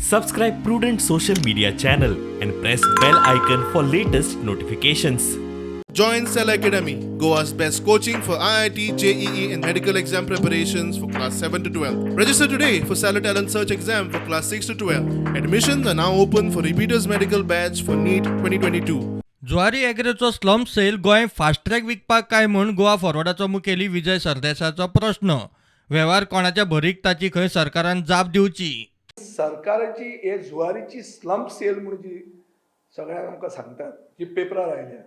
Subscribe Prudent social media channel and press bell icon for latest notifications. Join Cell Academy, Goa's best coaching for IIT, JEE and medical exam preparations for class 7 to 12. Register today for Salad Talent Search exam for class 6 to 12. Admissions are now open for repeaters medical batch for NEET 2022. ज्वारी एग्रोचो slump cell Goa fast track विकपाक काय म्हूण गोवा फॉरवर्डाचो मुखेली विजय सरदेसायचो प्रश्न. व्यवहार कोणाच्या भरीक ताची खंय सरकारान जाप दिवची. सरकाराची हे जुवारीची स्लम्प सेल म्हणून जी सगळ्यांक आमकां सांगतात जी पेपरार आयल्या,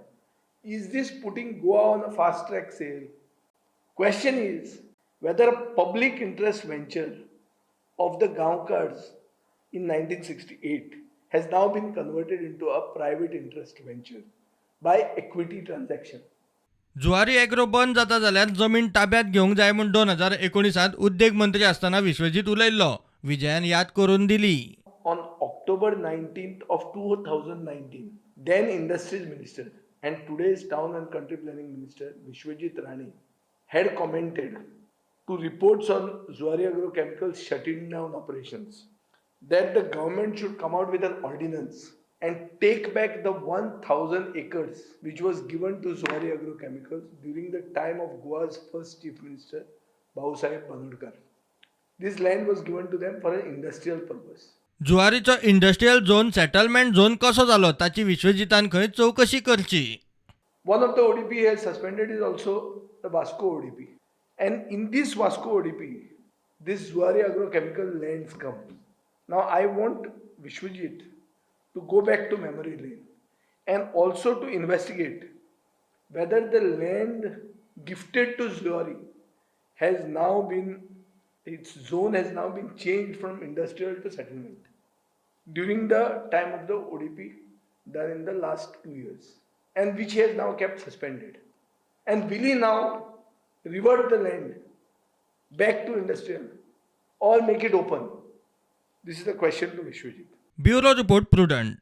is this putting Goa on a fast track sale? Question is whether public interest venture of the गांवकार्स in 1968 has now been converted into a private interest venture by equity transaction. Zuari agro बंद जाता जाल्यार जमीन ताब्यात घेवंक जाय म्हूण 2019 उद्देग मंत्री आसतना विश्वजीत उलयल्लो. विजयान याद करून दिली. On October 19th of 2019, then Industries Minister and today's Town and Country Planning Minister Vishwajit Rani had commented to reports on Zuari Agrochemicals shutting down operations that the government should come out with an ordinance and take back the 1,000 acres which was given to Zuari Agrochemicals during the time of Goa's first Chief Minister Bhausaheb Banurkar. This land was given to them for an industrial purpose. जुवारीचो industrial zone settlement zone कसो जालो ताची विश्वजितान खंय चौकशी करची. One of the ODP he has suspended is also the Vasco ODP. And in this Vasco ODP, this Zuari Agrochemical lands come. Now I want Vishwajit to go back to memory lane and also to investigate whether the land gifted to Zuari has now been, its zone has now been changed from industrial to settlement during the time of the ODP done in the last 2 years, and which he has now kept suspended. And will he now revert the land back to industrial or make it open? This is the question to Vishwajit. Bureau report prudent.